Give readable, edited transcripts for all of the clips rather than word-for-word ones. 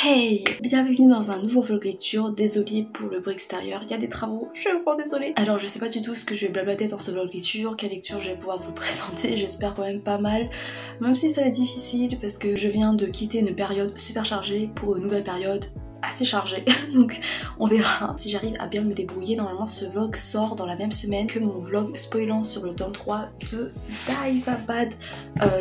Hey, bienvenue dans un nouveau vlog lecture. Désolée pour le bruit extérieur, il y a des travaux, je suis vraiment désolée. Alors je sais pas du tout ce que je vais blablater dans ce vlog lecture, quelle lecture je vais pouvoir vous présenter, j'espère quand même pas mal. Même si ça va être difficile parce que je viens de quitter une période super chargée pour une nouvelle période assez chargée, donc on verra si j'arrive à bien me débrouiller. Normalement ce vlog sort dans la même semaine que mon vlog spoilant sur le tome 3 de Daevabad,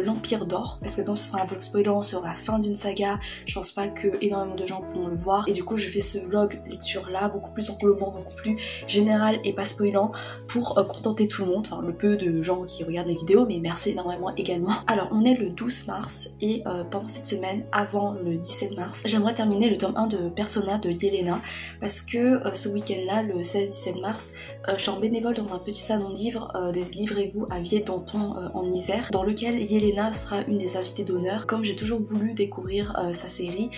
l'Empire d'Or, parce que comme ce sera un vlog spoilant sur la fin d'une saga, je pense pas que énormément de gens pourront le voir, et du coup je fais ce vlog lecture là, beaucoup plus englobant, beaucoup plus général et pas spoilant, pour contenter tout le monde, enfin le peu de gens qui regardent mes vidéos, mais merci énormément également. Alors on est le 12 mars et pendant cette semaine, avant le 17 mars, j'aimerais terminer le tome 1 de Persona de Yelena, parce que ce week-end là, le 16-17 mars, je suis en bénévole dans un petit salon de livres des Livrez-vous à Vieille-Danton en Isère, dans lequel Yelena sera une des invitées d'honneur. Comme j'ai toujours voulu découvrir sa série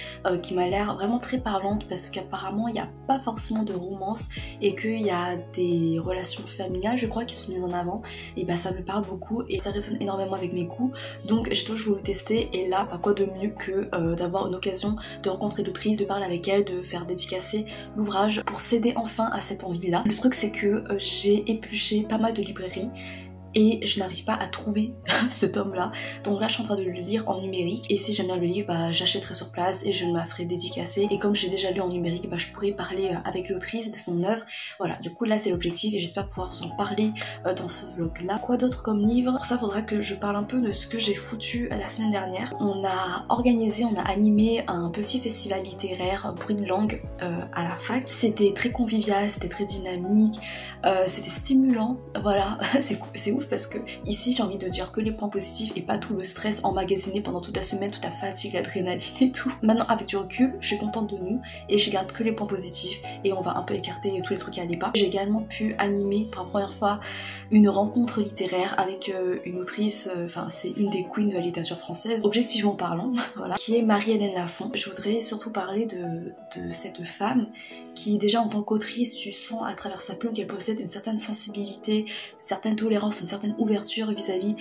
qui m'a l'air vraiment très parlante, parce qu'apparemment il n'y a pas forcément de romance et qu'il y a des relations familiales je crois qui sont mises en avant, et bah ça me parle beaucoup et ça résonne énormément avec mes goûts, donc j'ai toujours voulu tester. Et là bah, quoi de mieux que d'avoir une occasion de rencontrer l'autrice, de parler avec elle, de faire dédicacer l'ouvrage pour céder enfin à cette envie là. Le truc c'est que j'ai épluché pas mal de librairies et je n'arrive pas à trouver ce tome là, donc là je suis en train de le lire en numérique, et si j'aime bien le livre bah j'achèterai sur place et je me la ferai dédicacer, et comme j'ai déjà lu en numérique bah je pourrai parler avec l'autrice de son œuvre. Voilà, du coup là c'est l'objectif et j'espère pouvoir vous en parler dans ce vlog là. Quoi d'autre comme livre? Pour ça faudra que je parle un peu de ce que j'ai foutu la semaine dernière. On a organisé, on a animé un petit festival littéraire bruit de langue à la fac. C'était très convivial, c'était très dynamique, c'était stimulant, voilà. C'est ouf parce que ici j'ai envie de dire que les points positifs et pas tout le stress emmagasiné pendant toute la semaine, toute la fatigue, l'adrénaline et tout. Maintenant avec du recul, je suis contente de nous et je garde que les points positifs et on va un peu écarter tous les trucs qui allaient pas. J'ai également pu animer pour la première fois une rencontre littéraire avec une autrice, enfin c'est une des queens de la littérature française, objectivement parlant, voilà, qui est Marie-Hélène Lafont. Je voudrais surtout parler de cette femme qui déjà en tant qu'autrice, tu sens à travers sa plume qu'elle possède une certaine sensibilité, une certaine tolérance, une certaine ouverture vis-à-vis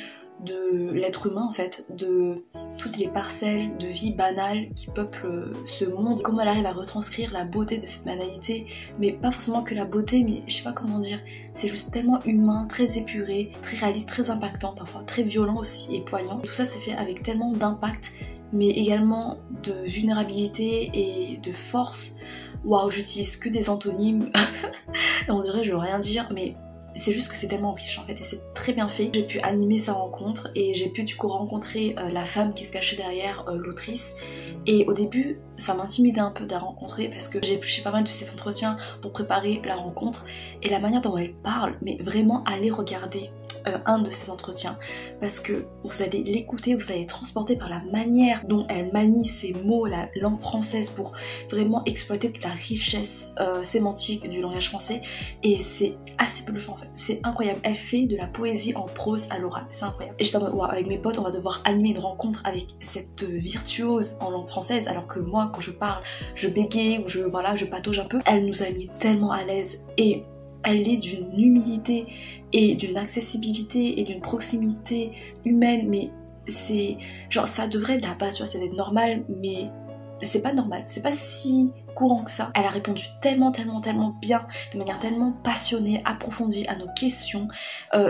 de l'être humain en fait, de toutes les parcelles de vie banale qui peuplent ce monde. Comment elle arrive à retranscrire la beauté de cette banalité, mais pas forcément que la beauté, mais je sais pas comment dire, c'est juste tellement humain, très épuré, très réaliste, très impactant, parfois très violent aussi et poignant. Et tout ça c'est fait avec tellement d'impact, mais également de vulnérabilité et de force. Waouh, j'utilise que des antonymes, on dirait je veux rien dire, mais c'est juste que c'est tellement riche en fait et c'est très bien fait. J'ai pu animer sa rencontre et j'ai pu du coup rencontrer la femme qui se cachait derrière l'autrice, et au début ça m'intimidait un peu de la rencontrer parce que j'ai épluché pas mal de ses entretiens pour préparer la rencontre, et la manière dont elle parle, mais vraiment allez regarder un de ses entretiens parce que vous allez l'écouter, vous allez être transporté par la manière dont elle manie ses mots, la langue française, pour vraiment exploiter toute la richesse sémantique du langage français, et c'est assez bluffant en fait, c'est incroyable. Elle fait de la poésie en prose à l'oral, c'est incroyable. Et j'étais en mode wow, avec mes potes on va devoir animer une rencontre avec cette virtuose en langue française, alors que moi quand je parle je bégaye ou je patauge un peu. Elle nous a mis tellement à l'aise et elle est d'une humilité et d'une accessibilité et d'une proximité humaine, mais c'est genre ça devrait être la base, tu vois, ça devrait être normal, mais c'est pas normal, c'est pas si courant que ça. Elle a répondu tellement bien, de manière tellement passionnée, approfondie à nos questions,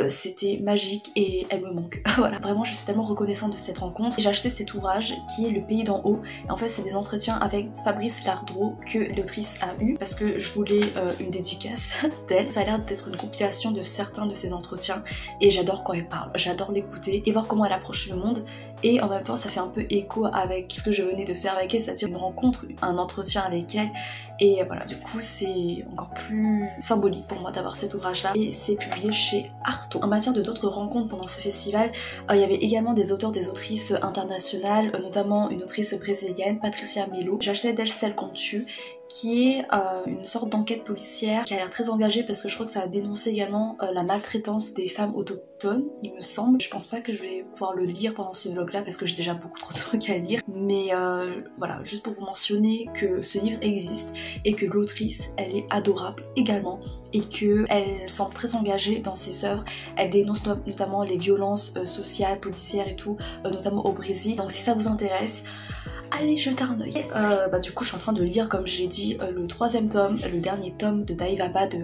c'était magique et elle me manque. Voilà, vraiment je suis tellement reconnaissante de cette rencontre. J'ai acheté cet ouvrage qui est Le Pays d'en haut, et en fait c'est des entretiens avec Fabrice Lardreau que l'autrice a eu parce que je voulais une dédicace d'elle. Ça a l'air d'être une compilation de certains de ses entretiens et j'adore quand elle parle, j'adore l'écouter et voir comment elle approche le monde. Et en même temps ça fait un peu écho avec ce que je venais de faire avec elle, c'est-à-dire une rencontre, un entretien avec elle. Et voilà, du coup c'est encore plus symbolique pour moi d'avoir cet ouvrage là, et c'est publié chez Artaud. En matière de d'autres rencontres pendant ce festival, il y avait également des auteurs, des autrices internationales, notamment une autrice brésilienne, Patricia Melo. J'ai acheté d'elle Celle qu'on tue, qui est une sorte d'enquête policière qui a l'air très engagée parce que je crois que ça a dénoncé également la maltraitance des femmes autochtones, il me semble. Je pense pas que je vais pouvoir le lire pendant ce vlog là parce que j'ai déjà beaucoup trop de trucs à lire, mais voilà, juste pour vous mentionner que ce livre existe et que l'autrice elle est adorable également et qu'elle semble très engagée dans ses œuvres. Elle dénonce notamment les violences sociales, policières et tout, notamment au Brésil. Donc si ça vous intéresse, allez jeter un oeil. Du coup je suis en train de lire, comme je l'ai dit, le 3e tome, le dernier tome de Daivaba de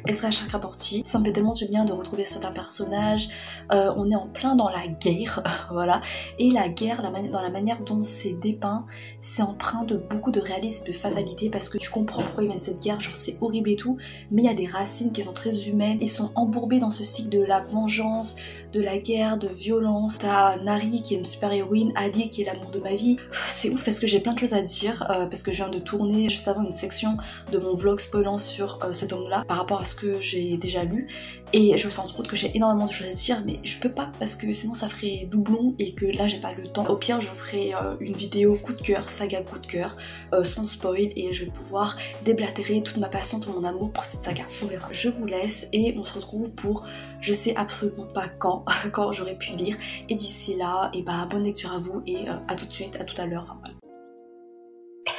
Esra Chakraborty. Ça me fait tellement du bien de retrouver certains personnages. On est en plein dans la guerre, voilà. Et la guerre, dans la manière dont c'est dépeint, c'est empreint de beaucoup de réalisme, de fatalité, parce que tu comprends pourquoi ils mènent cette guerre, genre c'est horrible et tout, mais il y a des racines qui sont très humaines. Ils sont embourbés dans ce cycle de la vengeance, de la guerre, de violence. T'as Nari qui est une super héroïne, Ali qui est l'amour de ma vie. C'est ouf parce que j'ai plein de choses à dire, parce que je viens de tourner juste avant une section de mon vlog spoilant sur ce tome là par rapport à ce que j'ai déjà lu, et je me sens trop que j'ai énormément de choses à dire, mais je peux pas parce que sinon ça ferait doublon et que là j'ai pas le temps. Au pire je vous ferai une vidéo coup de cœur, saga coup de cœur, sans spoil, et je vais pouvoir déblatérer toute ma passion, tout mon amour pour cette saga. On verra. Je vous laisse et on se retrouve pour je sais absolument pas quand j'aurai pu lire, et d'ici là, et bonne lecture à vous et à tout de suite, à tout à l'heure, enfin voilà.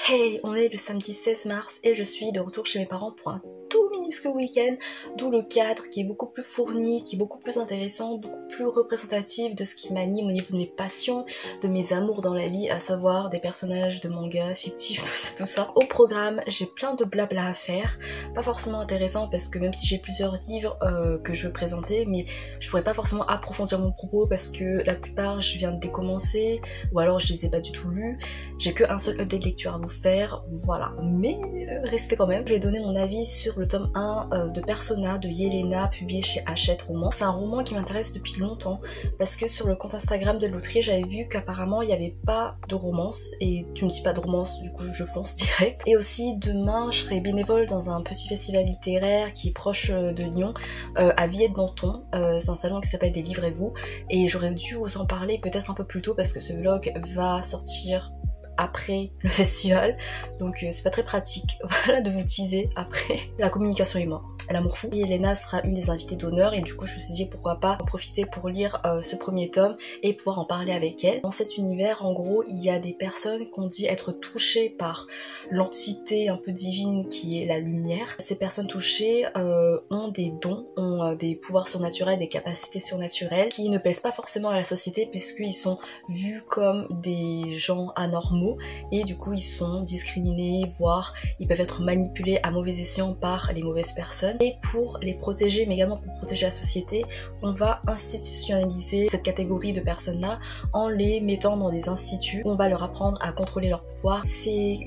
Hey, on est le samedi 16 mars et je suis de retour chez mes parents pour un tout minuscule week-end, d'où le cadre qui est beaucoup plus fourni, qui est beaucoup plus intéressant, beaucoup plus représentatif de ce qui m'anime au niveau de mes passions, de mes amours dans la vie, à savoir des personnages de manga fictifs, tout ça. Au programme, j'ai plein de blabla à faire, pas forcément intéressant parce que même si j'ai plusieurs livres que je veux présenter, mais je pourrais pas forcément approfondir mon propos parce que la plupart je viens de les commencer ou alors je les ai pas du tout lus. J'ai qu'un seul update de lecture à vous faire, voilà, mais restez quand même. Je vais donner mon avis sur le tome 1 de Persona de Yelena, publié chez Hachette Roman. C'est un roman qui m'intéresse depuis longtemps parce que sur le compte Instagram de l'autrice j'avais vu qu'apparemment il n'y avait pas de romance, et tu me dis pas de romance, du coup je fonce direct. Et aussi demain je serai bénévole dans un petit festival littéraire qui est proche de Lyon, à Villette-Danton. C'est un salon qui s'appelle Délivrez-vous, et j'aurais dû vous en parler peut-être un peu plus tôt parce que ce vlog va sortir après le festival, donc c'est pas très pratique, voilà, de vous teaser après. La communication est morte, l'amour fou. Et Elena sera une des invitées d'honneur, et du coup je me suis dit pourquoi pas en profiter pour lire ce premier tome et pouvoir en parler avec elle. Dans cet univers, en gros, il y a des personnes qu'on dit être touchées par l'entité un peu divine qui est la lumière. Ces personnes touchées ont des dons, ont des pouvoirs surnaturels, des capacités surnaturelles qui ne plaisent pas forcément à la société puisqu'ils sont vus comme des gens anormaux, et du coup ils sont discriminés, voire ils peuvent être manipulés à mauvais escient par les mauvaises personnes. Et pour les protéger, mais également pour protéger la société, on va institutionnaliser cette catégorie de personnes là en les mettant dans des instituts où on va leur apprendre à contrôler leur pouvoir. C'est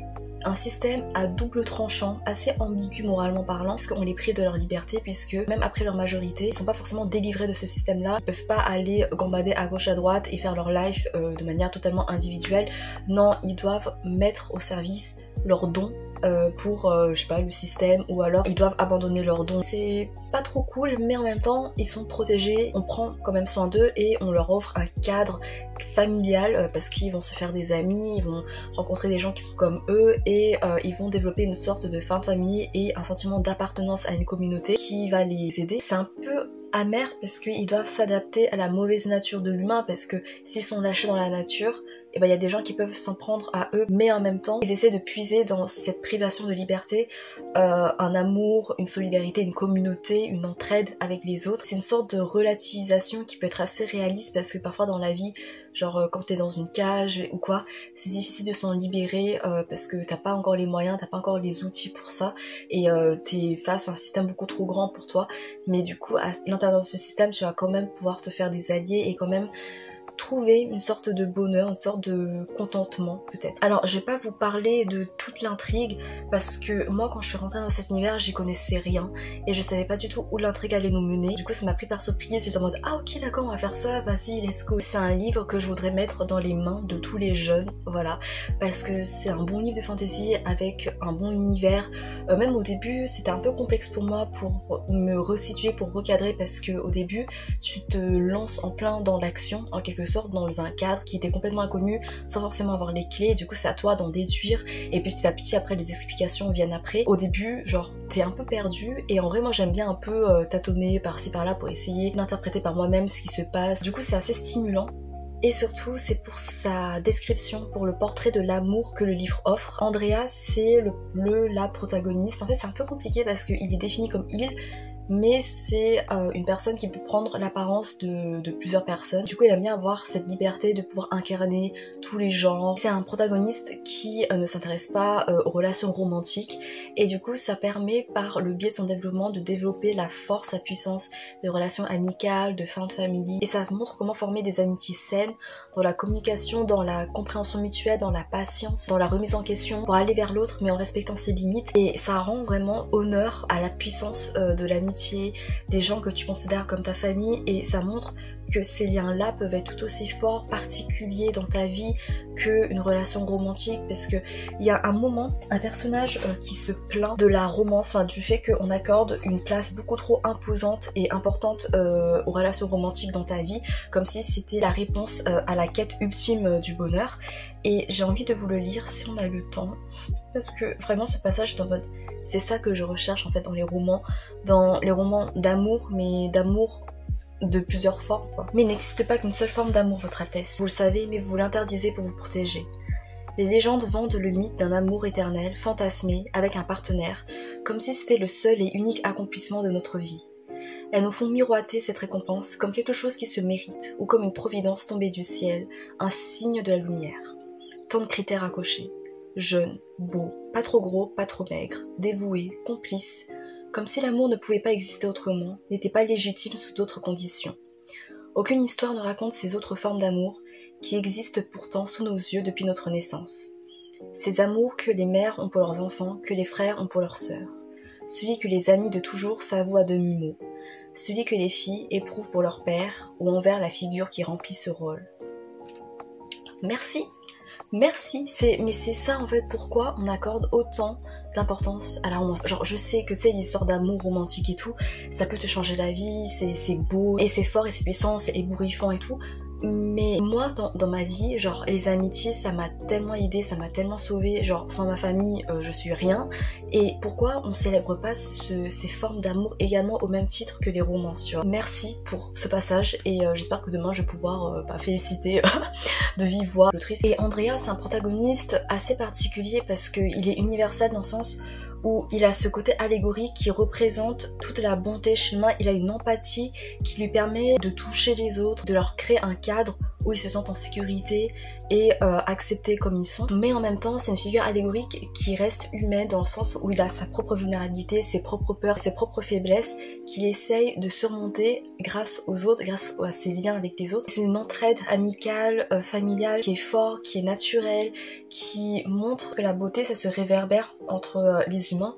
un système à double tranchant, assez ambigu moralement parlant, parce qu'on les prive de leur liberté, puisque même après leur majorité, ils sont pas forcément délivrés de ce système-là, ils peuvent pas aller gambader à gauche à droite et faire leur life de manière totalement individuelle. Non, ils doivent mettre au service leurs dons pour je sais pas, le système, ou alors ils doivent abandonner leurs dons. C'est pas trop cool, mais en même temps ils sont protégés, on prend quand même soin d'eux et on leur offre un cadre familial parce qu'ils vont se faire des amis, ils vont rencontrer des gens qui sont comme eux, et ils vont développer une sorte de fin de famille et un sentiment d'appartenance à une communauté qui va les aider. C'est un peu amer parce qu'ils doivent s'adapter à la mauvaise nature de l'humain, parce que s'ils sont lâchés dans la nature, et il y a des gens qui peuvent s'en prendre à eux, mais en même temps ils essaient de puiser dans cette privation de liberté un amour, une solidarité, une communauté, une entraide avec les autres. C'est une sorte de relativisation qui peut être assez réaliste, parce que parfois dans la vie, genre quand t'es dans une cage ou quoi, c'est difficile de s'en libérer parce que t'as pas encore les moyens, t'as pas encore les outils pour ça, et t'es face à un système beaucoup trop grand pour toi, mais du coup à l'intérieur de ce système tu vas quand même pouvoir te faire des alliés et quand même trouver une sorte de bonheur, une sorte de contentement peut-être. Alors je vais pas vous parler de toute l'intrigue parce que moi quand je suis rentrée dans cet univers j'y connaissais rien et je savais pas du tout où l'intrigue allait nous mener. Du coup ça m'a pris par surprise, j'étais en mode ah ok d'accord on va faire ça, vas-y let's go. C'est un livre que je voudrais mettre dans les mains de tous les jeunes, voilà, parce que c'est un bon livre de fantasy avec un bon univers. Même au début c'était un peu complexe pour moi pour me resituer, pour recadrer, parce que au début tu te lances en plein dans l'action en quelque sorte, dans un cadre qui était complètement inconnu sans forcément avoir les clés, du coup c'est à toi d'en déduire et puis petit à petit après les explications viennent après. Au début genre t'es un peu perdu et en vrai moi j'aime bien un peu tâtonner par-ci par-là pour essayer d'interpréter par moi-même ce qui se passe, du coup c'est assez stimulant. Et surtout c'est pour sa description, pour le portrait de l'amour que le livre offre. Andrea c'est la protagoniste, en fait c'est un peu compliqué parce qu'il est défini comme il, mais c'est une personne qui peut prendre l'apparence de plusieurs personnes. Du coup il aime bien avoir cette liberté de pouvoir incarner tous les genres. C'est un protagoniste qui ne s'intéresse pas aux relations romantiques, et du coup ça permet par le biais de son développement de développer la force, la puissance des relations amicales, de fin de famille, et ça montre comment former des amitiés saines dans la communication, dans la compréhension mutuelle, dans la patience, dans la remise en question pour aller vers l'autre mais en respectant ses limites. Et ça rend vraiment honneur à la puissance de l'amitié, des gens que tu considères comme ta famille, et ça montre que ces liens-là peuvent être tout aussi forts, particuliers dans ta vie qu'une relation romantique, parce que il y a un moment, un personnage qui se plaint de la romance, enfin, du fait qu'on accorde une place beaucoup trop imposante et importante aux relations romantiques dans ta vie, comme si c'était la réponse à la quête ultime du bonheur. Et j'ai envie de vous le lire si on a le temps, parce que vraiment ce passage est en mode, c'est ça que je recherche en fait dans les romans d'amour, mais d'amour de plusieurs formes quoi. Mais il n'existe pas qu'une seule forme d'amour, votre Altesse. Vous le savez, mais vous l'interdisez pour vous protéger. Les légendes vendent le mythe d'un amour éternel, fantasmé, avec un partenaire, comme si c'était le seul et unique accomplissement de notre vie. Elles nous font miroiter cette récompense comme quelque chose qui se mérite, ou comme une providence tombée du ciel, un signe de la lumière. Tant de critères à cocher. Jeune, beau, pas trop gros, pas trop maigre, dévoué, complice, comme si l'amour ne pouvait pas exister autrement, n'était pas légitime sous d'autres conditions. Aucune histoire ne raconte ces autres formes d'amour qui existent pourtant sous nos yeux depuis notre naissance. Ces amours que les mères ont pour leurs enfants, que les frères ont pour leurs sœurs. Celui que les amis de toujours s'avouent à demi-mot. Celui que les filles éprouvent pour leur père ou envers la figure qui remplit ce rôle. Merci. Merci, mais c'est ça en fait pourquoi on accorde autant d'importance à la romance. Genre je sais que tu sais l'histoire d'amour romantique et tout, ça peut te changer la vie, c'est beau et c'est fort et c'est puissant, c'est ébouriffant et tout. Mais moi dans ma vie, genre les amitiés ça m'a tellement aidé, ça m'a tellement sauvée, genre sans ma famille je suis rien. Et pourquoi on célèbre pas ces formes d'amour également au même titre que les romances, tu vois. Merci pour ce passage et j'espère que demain je vais pouvoir féliciter de vive voix l'autrice. Et Andrea c'est un protagoniste assez particulier parce qu'il est universel dans le sens où il a ce côté allégorique qui représente toute la bonté chez l'humain. Il a une empathie qui lui permet de toucher les autres, de leur créer un cadre où ils se sentent en sécurité et acceptés comme ils sont. Mais en même temps, c'est une figure allégorique qui reste humaine dans le sens où il a sa propre vulnérabilité, ses propres peurs, ses propres faiblesses qu'il essaye de surmonter grâce aux autres, grâce à ses liens avec les autres. C'est une entraide amicale, familiale qui est forte, qui est naturelle, qui montre que la beauté ça se réverbère entre les humains.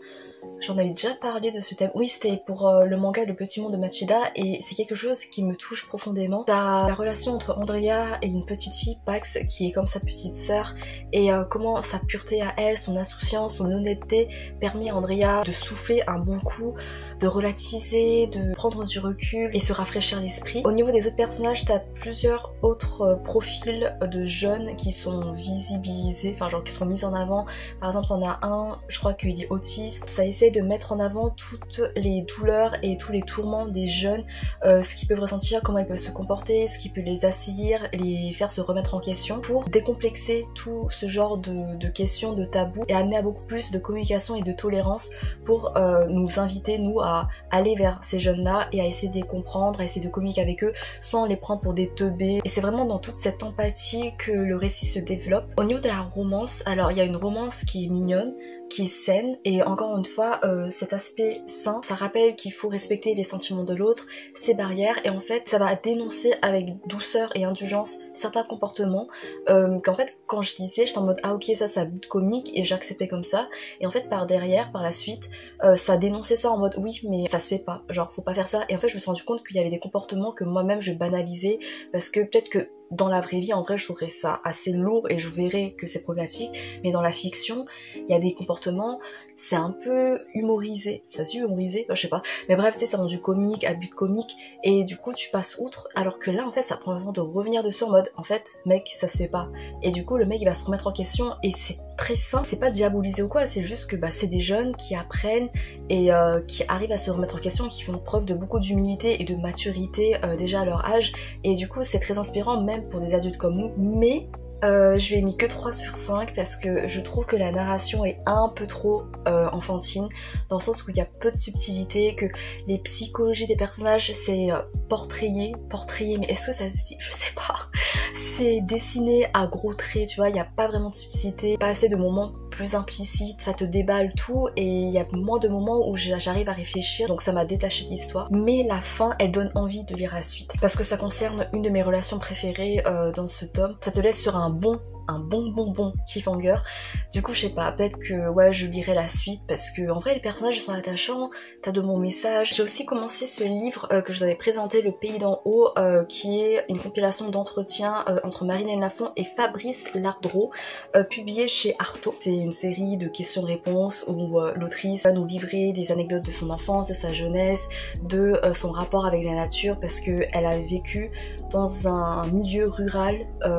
J'en avais déjà parlé de ce thème. Oui, c'était pour le manga Le Petit Monde de Machida et c'est quelque chose qui me touche profondément. T'as la relation entre Andrea et une petite fille, Pax, qui est comme sa petite sœur et comment sa pureté à elle, son insouciance, son honnêteté permet à Andrea de souffler un bon coup, de relativiser, de prendre du recul et se rafraîchir l'esprit. Au niveau des autres personnages, t'as plusieurs autres profils de jeunes qui sont visibilisés, enfin genre qui sont mis en avant. Par exemple, t'en as un, je crois qu'il est autiste. Ça essaie de mettre en avant toutes les douleurs et tous les tourments des jeunes, ce qu'ils peuvent ressentir, comment ils peuvent se comporter, ce qui peut les assaillir, les faire se remettre en question pour décomplexer tout ce genre de questions, de tabous et amener à beaucoup plus de communication et de tolérance pour nous inviter, nous, à aller vers ces jeunes-là et à essayer de les comprendre, à essayer de communiquer avec eux sans les prendre pour des teubés. Et c'est vraiment dans toute cette empathie que le récit se développe. Au niveau de la romance, alors il y a une romance qui est mignonne, qui est saine, et encore une fois cet aspect sain, ça rappelle qu'il faut respecter les sentiments de l'autre, ses barrières, et en fait ça va dénoncer avec douceur et indulgence certains comportements qu'en fait quand je lisais j'étais en mode ah ok ça a but comique et j'acceptais comme ça, et en fait par derrière, par la suite ça dénonçait ça en mode oui mais ça se fait pas, genre faut pas faire ça, et en fait je me suis rendu compte qu'il y avait des comportements que moi-même je banalisais parce que peut-être que dans la vraie vie, en vrai, je trouverais ça assez lourd et je verrais que c'est problématique. Mais dans la fiction, il y a des comportements, c'est un peu humorisé. Ça se dit humorisé? Je sais pas. Mais bref, tu sais, c'est rendu comique, à but comique. Et du coup, tu passes outre. Alors que là, en fait, ça prend le temps de revenir dessus en mode, en fait, mec, ça se fait pas. Et du coup, le mec, il va se remettre en question et c'est très sain. C'est pas diabolisé ou quoi, c'est juste que c'est des jeunes qui apprennent et qui arrivent à se remettre en question, qui font preuve de beaucoup d'humilité et de maturité déjà à leur âge. Et du coup, c'est très inspirant, même pour des adultes comme nous. Mais Je lui ai mis que 3 sur 5 parce que je trouve que la narration est un peu trop enfantine, dans le sens où il y a peu de subtilité, que les psychologies des personnages c'est portrayé, mais est-ce que ça se dit? Je sais pas. C'est dessiné à gros traits, tu vois, il n'y a pas vraiment de subtilité, pas assez de moments plus implicites, ça te déballe tout et il y a moins de moments où j'arrive à réfléchir, donc ça m'a détaché de l'histoire. Mais la fin, elle donne envie de lire la suite parce que ça concerne une de mes relations préférées dans ce tome. Ça te laisse sur un bon cliffhanger. Du coup je sais pas, peut-être que ouais je lirai la suite parce que en vrai les personnages sont attachants, t'as de bons messages. J'ai aussi commencé ce livre que je vous avais présenté, Le Pays d'en haut, qui est une compilation d'entretiens entre Marilyn Lafont et Fabrice Lardreau, publié chez Artaud. C'est une série de questions-réponses où l'autrice va nous livrer des anecdotes de son enfance, de sa jeunesse, de son rapport avec la nature, parce que elle a vécu dans un milieu rural,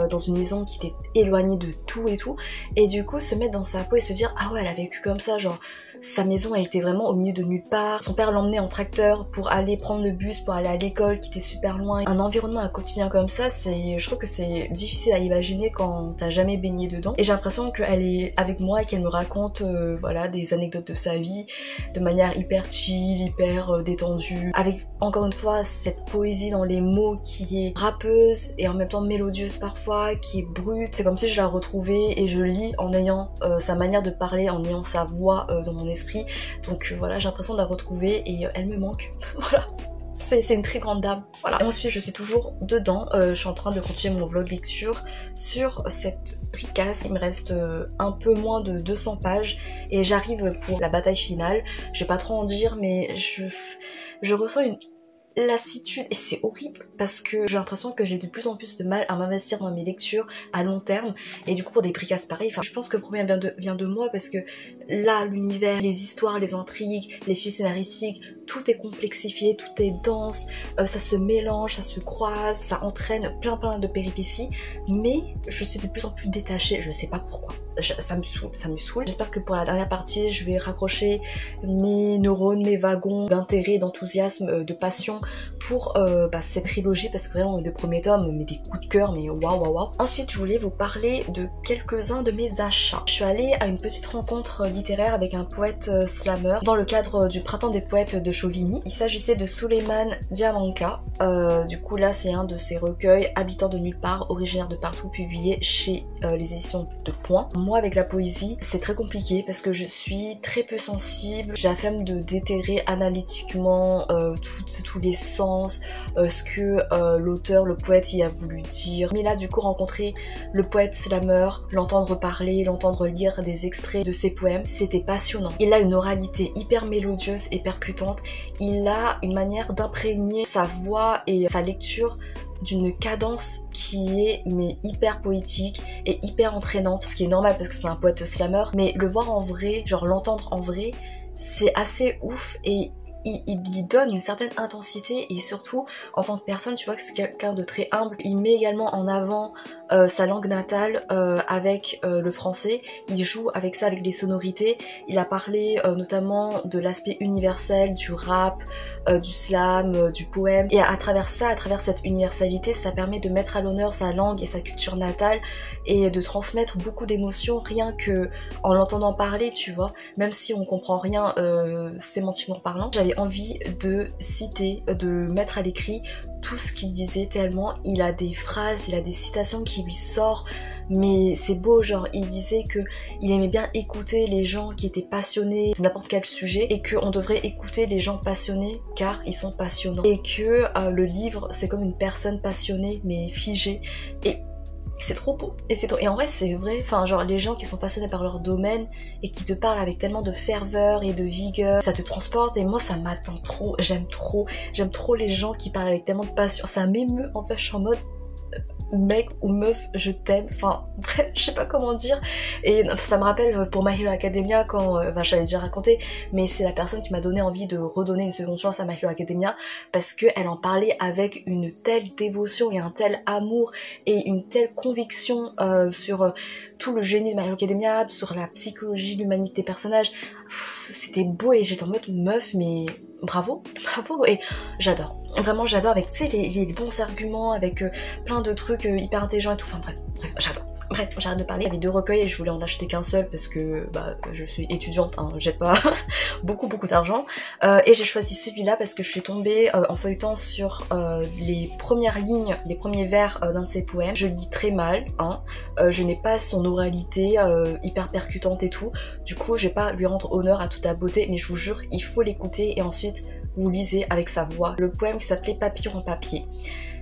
dans une maison qui était éloignée de tout et tout, et du coup se mettre dans sa peau et se dire ah ouais elle a vécu comme ça, genre sa maison elle était vraiment au milieu de nulle part, son père l'emmenait en tracteur pour aller prendre le bus pour aller à l'école qui était super loin. Un environnement, un quotidien comme ça, je trouve que c'est difficile à imaginer quand t'as jamais baigné dedans, et j'ai l'impression qu'elle est avec moi et qu'elle me raconte voilà des anecdotes de sa vie de manière hyper chill, hyper détendue, avec encore une fois cette poésie dans les mots qui est rappeuse et en même temps mélodieuse parfois, qui est brute. C'est comme si je la retrouvais et je lis en ayant sa manière de parler, en ayant sa voix dans mon esprit, donc voilà, j'ai l'impression de la retrouver et elle me manque. Voilà, c'est une très grande dame. Voilà. Et ensuite je suis toujours dedans, je suis en train de continuer mon vlog lecture sur cette bricasse. Il me reste un peu moins de 200 pages et j'arrive pour la bataille finale. Je vais pas trop en dire, mais je ressens une lassitude et c'est horrible parce que j'ai l'impression que j'ai de plus en plus de mal à m'investir dans mes lectures à long terme, et du coup pour des bricasses pareilles, enfin je pense que le problème vient de moi, parce que là l'univers, les histoires, les intrigues, les fils scénaristiques, tout est complexifié, tout est dense, ça se mélange, ça se croise, ça entraîne plein de péripéties, mais je suis de plus en plus détachée, je sais pas pourquoi. Ça me saoule. J'espère que pour la dernière partie, je vais raccrocher mes neurones, mes wagons d'intérêt, d'enthousiasme, de passion pour cette trilogie, parce que vraiment les 2 premiers tomes, mais des coups de cœur, mais waouh. Ensuite, je voulais vous parler de quelques-uns de mes achats. Je suis allée à une petite rencontre littéraire avec un poète slammer dans le cadre du Printemps des poètes de Chauvigny. Il s'agissait de Souleymane Diamanka. Du coup là, c'est un de ses recueils, Habitants de nulle part, originaire de partout, publié chez les éditions de Point. Moi avec la poésie c'est très compliqué parce que je suis très peu sensible, j'ai la flemme de déterrer analytiquement tous les sens, ce que l'auteur, le poète y a voulu dire. Mais là du coup rencontrer le poète slammer, l'entendre parler, l'entendre lire des extraits de ses poèmes, c'était passionnant. Il a une oralité hyper mélodieuse et percutante, il a une manière d'imprégner sa voix et sa lecture d'une cadence qui est mais hyper poétique et hyper entraînante, ce qui est normal parce que c'est un poète slammer, mais le voir en vrai, genre l'entendre en vrai, c'est assez ouf, et il donne une certaine intensité, et surtout en tant que personne tu vois que c'est quelqu'un de très humble. Il met également en avant sa langue natale avec le français, il joue avec ça, avec les sonorités. Il a parlé notamment de l'aspect universel du rap, du slam, du poème, et à travers ça, à travers cette universalité, ça permet de mettre à l'honneur sa langue et sa culture natale et de transmettre beaucoup d'émotions rien que en l'entendant parler, tu vois, même si on comprend rien sémantiquement parlant. J'avais envie de citer, de mettre à l'écrit tout ce qu'il disait, tellement il a des phrases, il a des citations qui lui sortent, mais c'est beau. Genre il disait que il aimait bien écouter les gens qui étaient passionnés de n'importe quel sujet, et qu'on devrait écouter les gens passionnés car ils sont passionnants, et que le livre c'est comme une personne passionnée mais figée, et c'est trop beau. Et en vrai c'est vrai, enfin genre les gens qui sont passionnés par leur domaine et qui te parlent avec tellement de ferveur et de vigueur, ça te transporte, et moi ça m'atteint trop, j'aime trop les gens qui parlent avec tellement de passion, ça m'émeut en fait, je suis en mode mec ou meuf je t'aime, enfin bref je sais pas comment dire. Et ça me rappelle pour My Hero Academia quand, je l'avais déjà raconté, mais c'est la personne qui m'a donné envie de redonner une seconde chance à My Hero Academia, parce qu'elle en parlait avec une telle dévotion et un tel amour et une telle conviction sur tout le génie de My Hero Academia, sur la psychologie, l'humanité des personnages. C'était beau, et j'étais en mode meuf mais bravo, et j'adore, vraiment j'adore, avec tu sais les bons arguments, avec plein de trucs hyper intelligents et tout, enfin bref, j'adore. Bref, j'arrête de parler. Il y avait 2 recueils et je voulais en acheter qu'un seul parce que bah, je suis étudiante, hein, j'ai pas beaucoup d'argent. Et j'ai choisi celui-là parce que je suis tombée en feuilletant sur les premières lignes, les premiers vers d'un de ses poèmes. Je lis très mal, hein. Je n'ai pas son oralité hyper percutante et tout. Du coup, je vais pas lui rendre honneur à toute la beauté, mais je vous jure, il faut l'écouter et ensuite vous lisez avec sa voix. Le poème qui s'appelait Papillon en papier.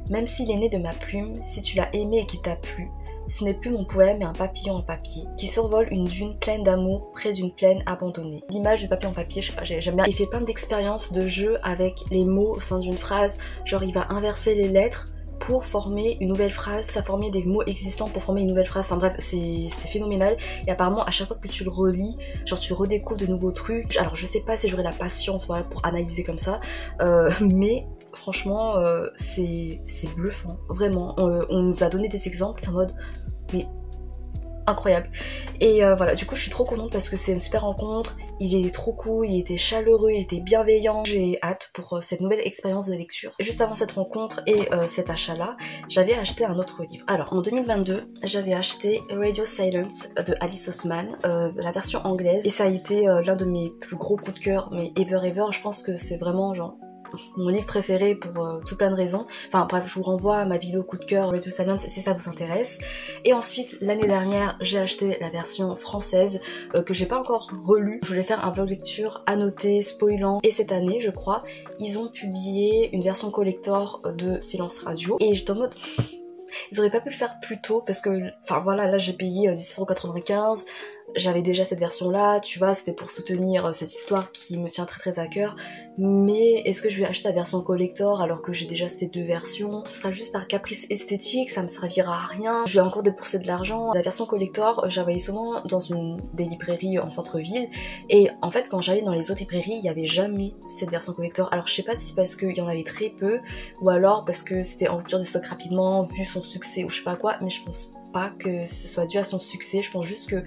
Même s'il est né de ma plume, si tu l'as aimé et qu'il t'a plu, ce n'est plus mon poème mais un papillon en papier qui survole une dune pleine d'amour près d'une plaine abandonnée. L'image du papillon en papier, je sais pas, j'aime bien. Il fait plein d'expériences de jeu avec les mots au sein d'une phrase, genre il va inverser les lettres pour former une nouvelle phrase, ça formait des mots existants pour former une nouvelle phrase, enfin bref, c'est phénoménal. Et apparemment à chaque fois que tu le relis, genre tu redécouvres de nouveaux trucs. Alors je sais pas si j'aurai la patience, voilà, pour analyser comme ça, mais franchement c'est bluffant, vraiment. On nous a donné des exemples, t'es en mode mais incroyable. Et voilà, du coup je suis trop contente parce que c'est une super rencontre, il est trop cool, il était chaleureux, il était bienveillant. J'ai hâte pour cette nouvelle expérience de lecture. Et juste avant cette rencontre et cet achat là, j'avais acheté un autre livre. Alors en 2022 j'avais acheté Radio Silence de Alice Oseman, la version anglaise, et ça a été l'un de mes plus gros coups de cœur, mais ever. Je pense que c'est vraiment genre mon livre préféré pour tout plein de raisons. Enfin bref, je vous renvoie à ma vidéo coup de cœur Radio Silence si ça vous intéresse. Et ensuite l'année dernière j'ai acheté la version française que j'ai pas encore relue. Je voulais faire un vlog lecture annoté, spoilant, et cette année je crois ils ont publié une version collector de Silence Radio et j'étais en mode ils auraient pas pu le faire plus tôt parce que, enfin voilà, là j'ai payé 17,95 €, j'avais déjà cette version là, tu vois, c'était pour soutenir cette histoire qui me tient très à cœur. Mais est-ce que je vais acheter la version collector alors que j'ai déjà ces 2 versions? Ce sera juste par caprice esthétique, ça me servira à rien, je vais encore débourser de l'argent. La version collector, j'en voyais souvent dans des librairies en centre-ville, et en fait quand j'allais dans les autres librairies, il n'y avait jamais cette version collector. Alors je sais pas si c'est parce qu'il y en avait très peu, ou alors parce que c'était en rupture de stock rapidement, vu son succès ou je sais pas quoi, mais je pense pas que ce soit dû à son succès, je pense juste que,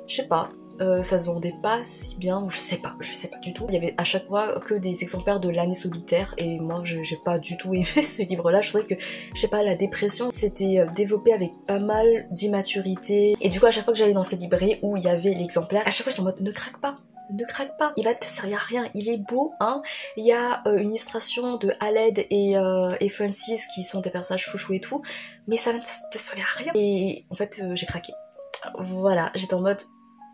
je sais pas, ça se vendait pas si bien, ou je sais pas du tout. Il y avait à chaque fois que des exemplaires de L'année solitaire, et moi j'ai pas du tout aimé ce livre là. Je trouvais que, je sais pas, la dépression s'était développée avec pas mal d'immaturité, et du coup à chaque fois que j'allais dans ces librairies où il y avait l'exemplaire, à chaque fois j'étais en mode ne craque pas, il va te servir à rien, il est beau, hein. Il y a une illustration de Haled et Francis qui sont des personnages chouchous et tout, mais ça te servir à rien. Et en fait j'ai craqué. Voilà, j'étais en mode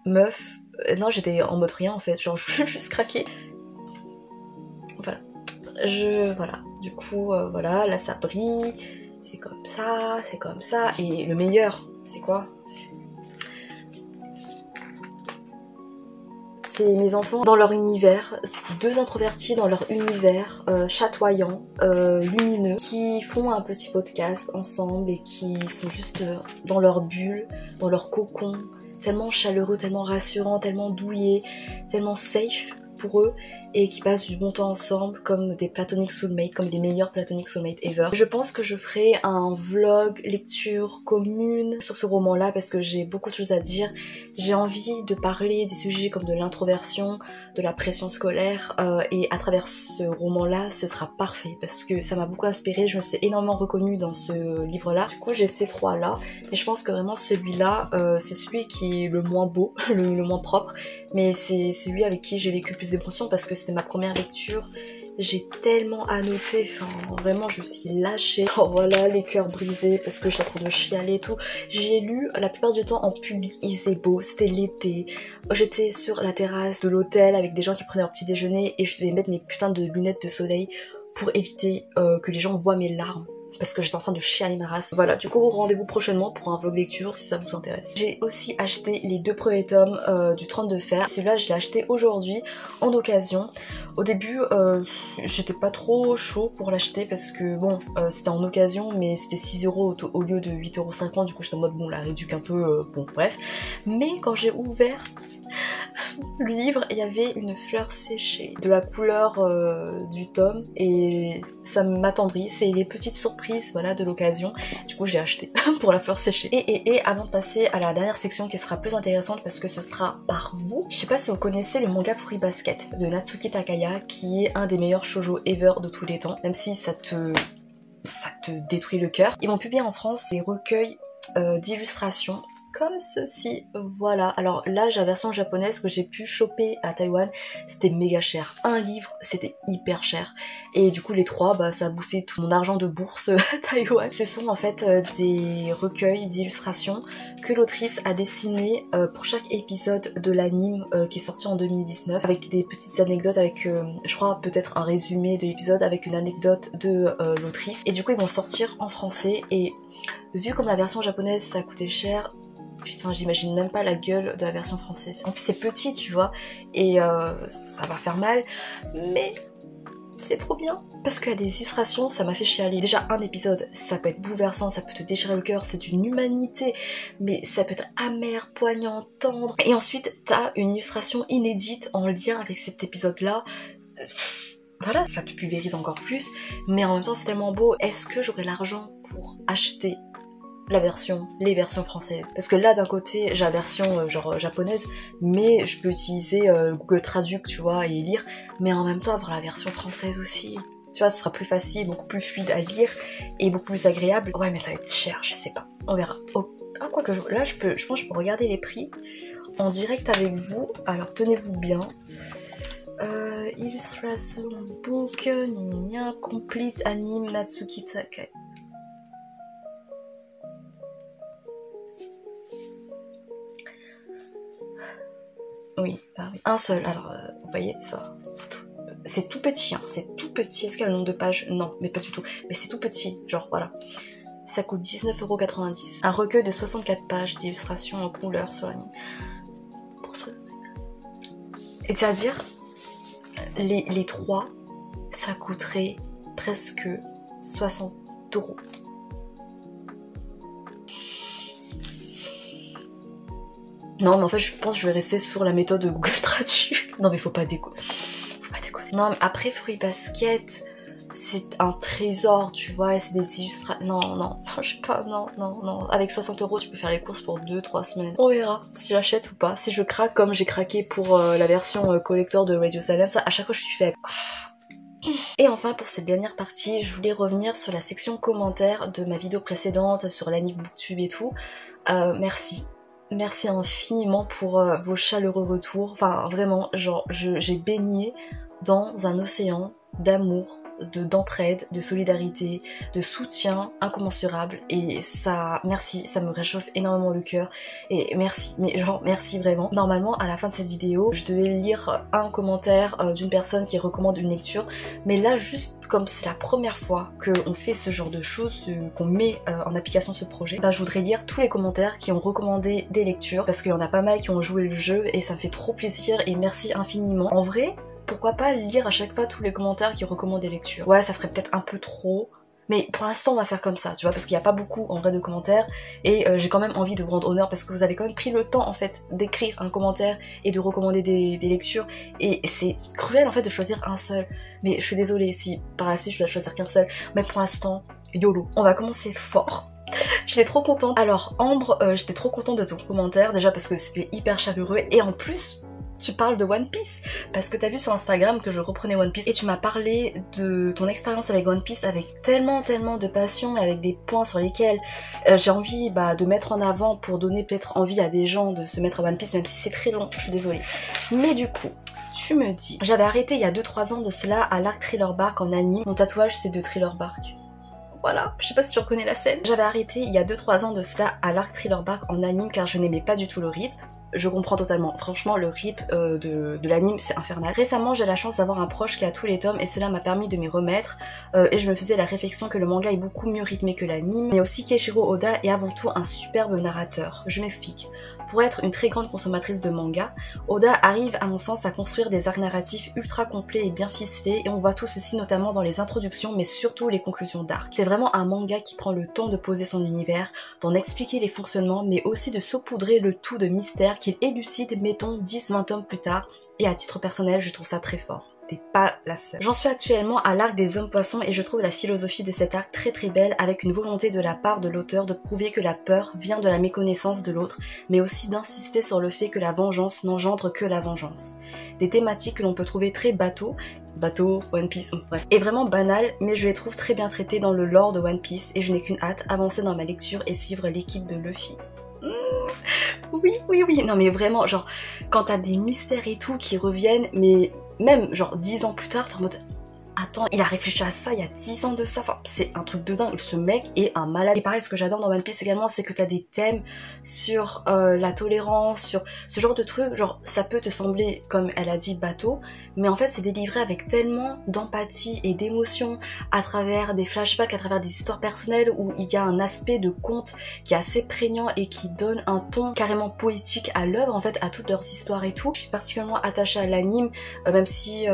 meuf, non j'étais en mode rien en fait, genre je voulais juste craquer. Voilà, voilà, du coup voilà, là ça brille, c'est comme ça, et le meilleur, c'est quoi? C'est mes enfants dans leur univers, 2 introvertis dans leur univers chatoyant, lumineux, qui font un petit podcast ensemble et qui sont juste dans leur bulle, dans leur cocon, tellement chaleureux, tellement rassurant, tellement douillet, tellement safe pour eux, et qui passent du bon temps ensemble comme des platonic soulmates, comme des meilleurs platonic soulmates ever. Je pense que je ferai un vlog lecture commune sur ce roman là parce que j'ai beaucoup de choses à dire. J'ai envie de parler des sujets comme de l'introversion, de la pression scolaire, et à travers ce roman là ce sera parfait parce que ça m'a beaucoup inspirée, je me suis énormément reconnue dans ce livre là. Du coup j'ai ces 3 là, mais je pense que vraiment celui là c'est celui qui est le moins beau, le moins propre, mais c'est celui avec qui j'ai vécu le plus d'émotions parce que c'était ma première lecture. J'ai tellement annoté, enfin vraiment je me suis lâchée. Oh voilà, les cœurs brisés parce que j'étais en train de chialer et tout. J'ai lu la plupart du temps en public, il faisait beau, c'était l'été. J'étais sur la terrasse de l'hôtel avec des gens qui prenaient leur petit déjeuner et je devais mettre mes putains de lunettes de soleil pour éviter que les gens voient mes larmes. Parce que j'étais en train de chialer ma race. Voilà, du coup rendez-vous prochainement pour un vlog lecture si ça vous intéresse. J'ai aussi acheté les 2 premiers tomes du Trône de Fer. Celui-là je l'ai acheté aujourd'hui en occasion. Au début j'étais pas trop chaud pour l'acheter parce que bon c'était en occasion, mais c'était 6 € au lieu de 8,50 €. Du coup j'étais en mode bon la réduque un peu, bon bref. Mais quand j'ai ouvert le livre, il y avait une fleur séchée de la couleur du tome et ça m'attendrit. C'est les petites surprises, voilà, de l'occasion. Du coup j'ai acheté pour la fleur séchée. Et avant de passer à la dernière section qui sera plus intéressante parce que ce sera par vous, je sais pas si vous connaissez le manga Fruit Basket de Natsuki Takaya, qui est un des meilleurs shoujo ever de tous les temps, même si ça te détruit le cœur. Ils vont publier en France des recueils d'illustrations comme ceci, voilà. Alors là j'ai la version japonaise que j'ai pu choper à Taïwan, c'était méga cher. Un livre c'était hyper cher et du coup les trois bah ça a bouffé tout mon argent de bourse à Taïwan. Ce sont en fait des recueils d'illustrations que l'autrice a dessiné pour chaque épisode de l'anime qui est sorti en 2019 avec des petites anecdotes, avec je crois peut-être un résumé de l'épisode avec une anecdote de l'autrice, et du coup ils vont le sortir en français. Et vu comme la version japonaise ça coûtait cher, putain j'imagine même pas la gueule de la version française. En plus c'est petit tu vois et ça va faire mal, mais c'est trop bien parce qu'il y a des illustrations, ça m'a fait chialer. Déjà un épisode ça peut être bouleversant, ça peut te déchirer le cœur, c'est d'une humanité, mais ça peut être amer, poignant, tendre. Et ensuite t'as une illustration inédite en lien avec cet épisode là. Voilà, ça te pulvérise encore plus, mais en même temps c'est tellement beau. Est-ce que j'aurai l'argent pour acheter les versions françaises? Parce que là d'un côté j'ai la version genre japonaise, mais je peux utiliser Google Traduc tu vois et lire, mais en même temps avoir la version française aussi, tu vois, ce sera plus facile, beaucoup plus fluide à lire et beaucoup plus agréable. Ouais mais ça va être cher, je sais pas, on verra. Oh, ah quoi que là je pense que je peux regarder les prix en direct avec vous, alors tenez-vous bien. Illustration book, gna complete anime Natsuki Sakai. Oui, bah oui. Un seul, alors vous voyez ça. C'est tout petit, hein, c'est tout petit. Est-ce qu'il y a le nombre de pages? Non, mais pas du tout. Mais c'est tout petit, genre voilà. Ça coûte 19,90 €. Un recueil de 64 pages d'illustrations en couleur sur l'anime. Pour soi. Et c'est-à-dire, les trois, ça coûterait presque 60 €. Non mais en fait je pense que je vais rester sur la méthode de Google Traduc. Non mais faut pas déconner. Non mais après Fruits Basket, c'est un trésor tu vois, c'est des illustrations. Non, je sais pas, non. Avec 60 € tu peux faire les courses pour 2-3 semaines. On verra si j'achète ou pas, si je craque comme j'ai craqué pour la version collector de Radio Silence. À chaque fois je suis faible. Et enfin pour cette dernière partie, je voulais revenir sur la section commentaires de ma vidéo précédente sur l'anime Booktube et tout. Merci infiniment pour vos chaleureux retours. Enfin vraiment, genre j'ai baigné dans un océan d'amour, d'entraide, de solidarité, de soutien incommensurable, et ça, merci, ça me réchauffe énormément le cœur, et merci, mais genre merci vraiment. Normalement à la fin de cette vidéo je devais lire un commentaire d'une personne qui recommande une lecture, mais là juste comme c'est la première fois qu'on fait ce genre de choses, qu'on met en application ce projet, bah je voudrais lire tous les commentaires qui ont recommandé des lectures, parce qu'il y en a pas mal qui ont joué le jeu et ça me fait trop plaisir et merci infiniment. En vrai, pourquoi pas lire à chaque fois tous les commentaires qui recommandent des lectures. Ouais, ça ferait peut-être un peu trop, mais pour l'instant on va faire comme ça, tu vois, parce qu'il n'y a pas beaucoup en vrai de commentaires, et j'ai quand même envie de vous rendre honneur parce que vous avez quand même pris le temps en fait d'écrire un commentaire et de recommander des lectures, et c'est cruel en fait de choisir un seul. Mais je suis désolée si par la suite je dois choisir qu'un seul, mais pour l'instant, YOLO. On va commencer fort. J'étais trop contente. Alors Ambre, j'étais trop contente de ton commentaire, déjà parce que c'était hyper chaleureux, et en plus tu parles de One Piece, parce que t'as vu sur Instagram que je reprenais One Piece et tu m'as parlé de ton expérience avec One Piece avec tellement de passion et avec des points sur lesquels j'ai envie de mettre en avant pour donner peut-être envie à des gens de se mettre à One Piece, même si c'est très long, je suis désolée. Mais du coup, tu me dis, j'avais arrêté il y a 2-3 ans de cela à l'arc Thriller Bark en anime, mon tatouage c'est de Thriller Bark. Voilà, je sais pas si tu reconnais la scène. J'avais arrêté il y a 2-3 ans de cela à l'arc Thriller Bark en anime car je n'aimais pas du tout le rythme. Je comprends totalement, franchement le rythme de l'anime c'est infernal. Récemment j'ai la chance d'avoir un proche qui a tous les tomes et cela m'a permis de m'y remettre et je me faisais la réflexion que le manga est beaucoup mieux rythmé que l'anime, mais aussi Keiichiro Oda est avant tout un superbe narrateur. Je m'explique. Pour être une très grande consommatrice de manga, Oda arrive à mon sens à construire des arcs narratifs ultra complets et bien ficelés, et on voit tout ceci notamment dans les introductions mais surtout les conclusions d'arc. C'est vraiment un manga qui prend le temps de poser son univers, d'en expliquer les fonctionnements mais aussi de saupoudrer le tout de mystères qu'il élucide mettons 10-20 tomes plus tard, et à titre personnel je trouve ça très fort. T'es pas la seule. J'en suis actuellement à l'arc des hommes poissons et je trouve la philosophie de cet arc très belle, avec une volonté de la part de l'auteur de prouver que la peur vient de la méconnaissance de l'autre, mais aussi d'insister sur le fait que la vengeance n'engendre que la vengeance. Des thématiques que l'on peut trouver très bateau, One Piece, bref, et vraiment banal, mais je les trouve très bien traitées dans le lore de One Piece et je n'ai qu'une hâte, avancer dans ma lecture et suivre l'équipe de Luffy. Oui, non mais vraiment, genre, quand t'as des mystères et tout qui reviennent, mais même genre 10 ans plus tard, t'es en mode... Attends, il a réfléchi à ça il y a 10 ans de ça, enfin c'est un truc de dingue, ce mec est un malade. Et pareil, ce que j'adore dans One Piece également, c'est que t'as des thèmes sur la tolérance, sur ce genre de trucs, genre ça peut te sembler, comme elle a dit, bateau, mais en fait c'est délivré avec tellement d'empathie et d'émotion à travers des flashbacks, à travers des histoires personnelles où il y a un aspect de conte qui est assez prégnant et qui donne un ton carrément poétique à l'œuvre, en fait, à toutes leurs histoires et tout. Je suis particulièrement attachée à l'anime, même si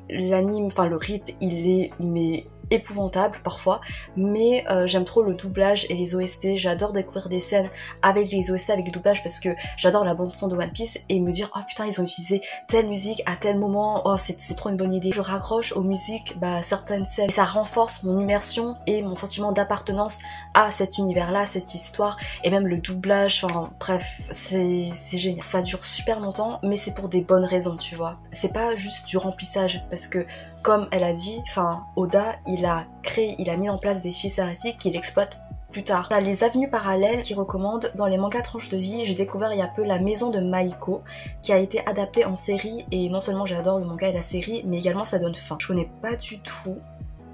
l'anime, enfin le rythme, il est mais épouvantable parfois, mais j'aime trop le doublage et les OST. J'adore découvrir des scènes avec les OST, avec le doublage, parce que j'adore la bande son de One Piece et me dire oh putain ils ont utilisé telle musique à tel moment, oh c'est trop une bonne idée. Je raccroche aux musiques certaines scènes et ça renforce mon immersion et mon sentiment d'appartenance à cet univers là, cette histoire, et même le doublage, enfin bref c'est génial. Ça dure super longtemps mais c'est pour des bonnes raisons, tu vois, c'est pas juste du remplissage, parce que comme elle a dit, enfin Oda il a mis en place des fils scénaristiques qu'il exploite plus tard. T'as les avenues parallèles qui recommandent. Dans les mangas tranches de vie, j'ai découvert il y a peu La Maison de Maiko qui a été adaptée en série, et non seulement j'adore le manga et la série, mais également ça donne faim. Je connais pas du tout,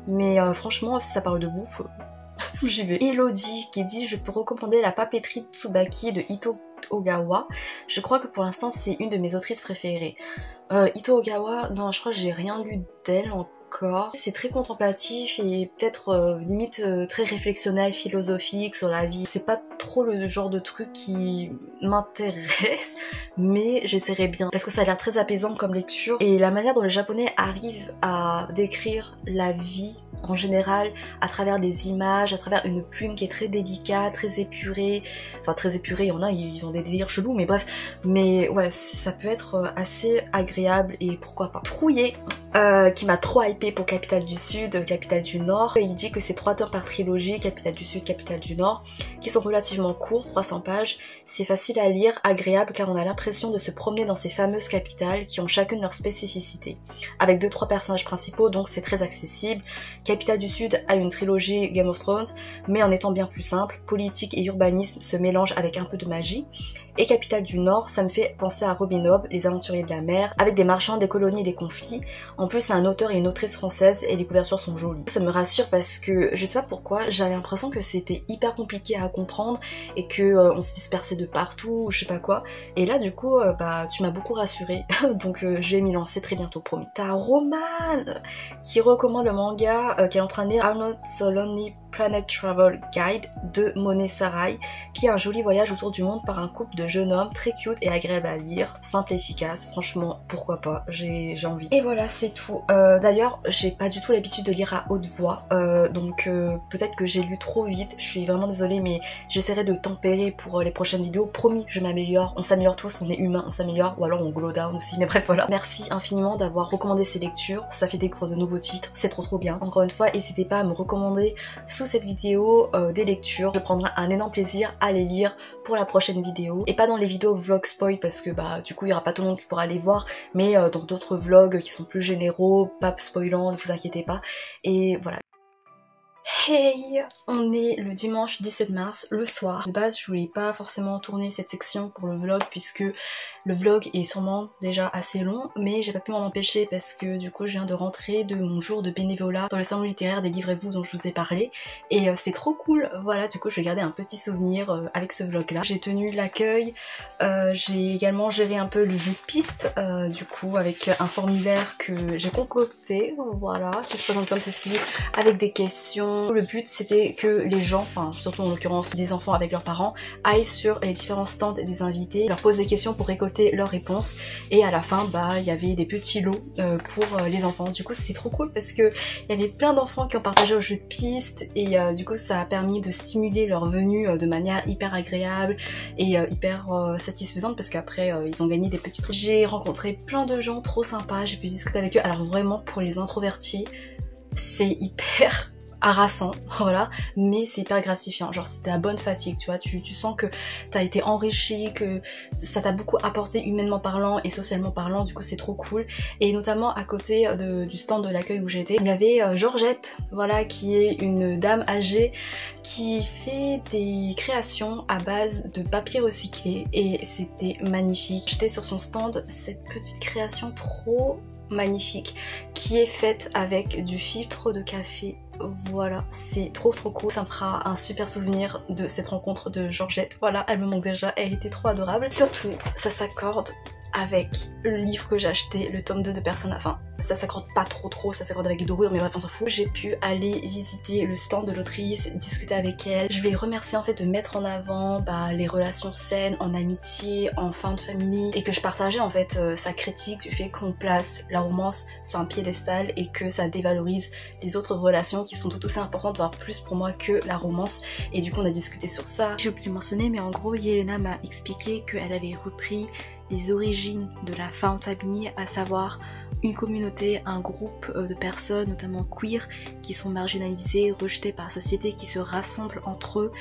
mais franchement si ça parle de bouffe, j'y vais. Elodie qui dit je peux recommander La papeterie de Tsubaki de Ito Ogawa. Je crois que pour l'instant c'est une de mes autrices préférées. Ito Ogawa, non je crois que j'ai rien lu d'elle encore. C'est très contemplatif et peut-être limite très réflexionnel, philosophique sur la vie. C'est pas trop le genre de truc qui m'intéresse, mais j'essaierai bien parce que ça a l'air très apaisant comme lecture, et la manière dont les japonais arrivent à décrire la vie en général à travers des images, à travers une plume qui est très délicate, très épurée, enfin très épurée, il y en a, ils ont des délires chelous, mais bref, mais ouais, ça peut être assez agréable et pourquoi pas. Trouillé, qui m'a trop hypé pour Capitale du Sud, Capitale du Nord. Il dit que c'est 3 tomes par trilogie, Capitale du Sud, Capitale du Nord, qui sont relativement courts, 300 pages. C'est facile à lire, agréable, car on a l'impression de se promener dans ces fameuses capitales qui ont chacune leur spécificité. Avec 2-3 personnages principaux, donc c'est très accessible. Capitale du Sud a une trilogie Game of Thrones, mais en étant bien plus simple, politique et urbanisme se mélangent avec un peu de magie. Et Capitale du Nord, ça me fait penser à Robin Hood, les aventuriers de la mer, avec des marchands, des colonies et des conflits. En plus, c'est un auteur et une autrice française et les couvertures sont jolies. Ça me rassure parce que je sais pas pourquoi, j'avais l'impression que c'était hyper compliqué à comprendre et que on se dispersait de partout, ou je sais pas quoi. Et là, du coup, tu m'as beaucoup rassurée, donc je vais m'y lancer très bientôt, promis. T'as Romane qui recommande le manga qu'elle est en train de lire, I'm Not So Lonely Planet Travel Guide de Monet Sarai, qui est un joli voyage autour du monde par un couple de jeunes hommes très cute et agréable à lire, simple et efficace, franchement pourquoi pas, j'ai envie. Et voilà, c'est tout. D'ailleurs j'ai pas du tout l'habitude de lire à haute voix, donc peut-être que j'ai lu trop vite, je suis vraiment désolée, mais j'essaierai de tempérer pour les prochaines vidéos, promis, je m'améliore, on s'améliore tous, on est humain, on s'améliore, ou alors on glow down aussi, mais bref voilà. Merci infiniment d'avoir recommandé ces lectures, ça fait découvrir de nouveaux titres, c'est trop bien. Encore une fois, n'hésitez pas à me recommander sous cette vidéo des lectures, je prendrai un énorme plaisir à les lire pour la prochaine vidéo, et pas dans les vidéos vlog spoil parce que du coup il y aura pas tout le monde qui pourra les voir, mais dans d'autres vlogs qui sont plus généraux, pas spoilants, ne vous inquiétez pas, et voilà. Hey, on est le dimanche 17 mars, le soir. De base, je voulais pas forcément tourner cette section pour le vlog puisque le vlog est sûrement déjà assez long, mais j'ai pas pu m'en empêcher parce que du coup je viens de rentrer de mon jour de bénévolat dans le salon littéraire des Livrez-vous dont je vous ai parlé, et c'était trop cool. Voilà, du coup je vais garder un petit souvenir avec ce vlog là. J'ai tenu l'accueil, j'ai également géré un peu le jeu de piste, du coup avec un formulaire que j'ai concocté, voilà, qui se présente comme ceci, avec des questions. Le but c'était que les gens, enfin surtout en l'occurrence des enfants avec leurs parents, aillent sur les différents stands des invités, leur posent des questions pour récolter leurs réponses, et à la fin il y avait des petits lots pour les enfants. Du coup c'était trop cool parce que il y avait plein d'enfants qui ont partagé au jeu de piste, et du coup ça a permis de stimuler leur venue de manière hyper agréable et hyper satisfaisante, parce qu'après ils ont gagné des petits trucs. J'ai rencontré plein de gens trop sympas, j'ai pu discuter avec eux. Alors vraiment pour les introvertis c'est hyper harassant, voilà, mais c'est hyper gratifiant, genre c'était la bonne fatigue, tu vois, tu sens que t'as été enrichi, que ça t'a beaucoup apporté humainement parlant et socialement parlant, du coup c'est trop cool. Et notamment à côté du stand de l'accueil où j'étais, il y avait Georgette, voilà, qui est une dame âgée qui fait des créations à base de papier recyclé et c'était magnifique. J'étais sur son stand, cette petite création trop magnifique qui est faite avec du filtre de café. Voilà, c'est trop cool, ça me fera un super souvenir de cette rencontre de Georgette. Voilà, elle me manque déjà, elle était trop adorable. Surtout, ça s'accorde avec le livre que j'ai acheté, le tome 2 de Persona. Enfin, ça s'accorde pas trop, ça s'accorde avec les dorures, mais bref, on s'en fout. J'ai pu aller visiter le stand de l'autrice, discuter avec elle. Je lui ai remercié en fait de mettre en avant les relations saines, en amitié, en fin de famille, et que je partageais en fait sa critique du fait qu'on place la romance sur un piédestal et que ça dévalorise les autres relations qui sont tout aussi importantes, voire plus pour moi que la romance. Et du coup, on a discuté sur ça. J'ai oublié de mentionner, mais en gros, Yelena m'a expliqué qu'elle avait repris les origines de la femme famille, à savoir une communauté, un groupe de personnes, notamment queer, qui sont marginalisées, rejetées par la société, qui se rassemblent entre eux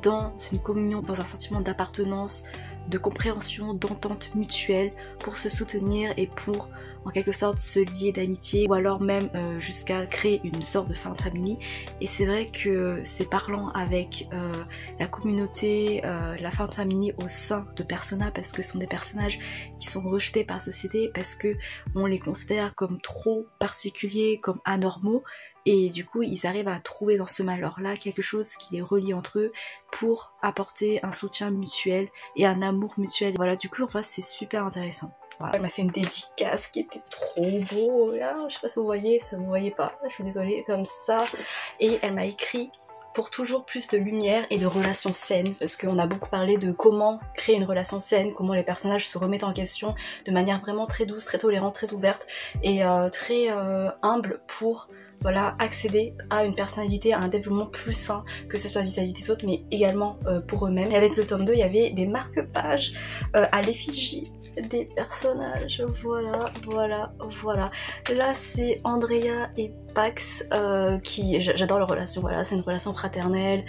dans une communion, dans un sentiment d'appartenance, de compréhension, d'entente mutuelle pour se soutenir et pour en quelque sorte se lier d'amitié ou alors même jusqu'à créer une sorte de found family. Et c'est vrai que c'est parlant avec la communauté, la found family au sein de Persona, parce que ce sont des personnages qui sont rejetés par la société, parce que on les considère comme trop particuliers, comme anormaux. Et du coup, ils arrivent à trouver dans ce malheur-là quelque chose qui les relie entre eux pour apporter un soutien mutuel et un amour mutuel. Voilà, du coup, en fait, c'est super intéressant. Voilà. Elle m'a fait une dédicace qui était trop beau. Là, je sais pas si vous voyez, ça vous voyez pas. Je suis désolée, comme ça. Et elle m'a écrit: pour toujours plus de lumière et de relations saines, parce qu'on a beaucoup parlé de comment créer une relation saine, comment les personnages se remettent en question de manière vraiment très douce, très tolérante, très ouverte et très humble pour voilà, accéder à une personnalité, à un développement plus sain, que ce soit vis-à-vis des autres mais également pour eux-mêmes. Et avec le tome 2, il y avait des marque-pages à l'effigie des personnages, voilà. Là c'est Andrea et Pax qui, j'adore leur relation, voilà, c'est une relation fraternelle,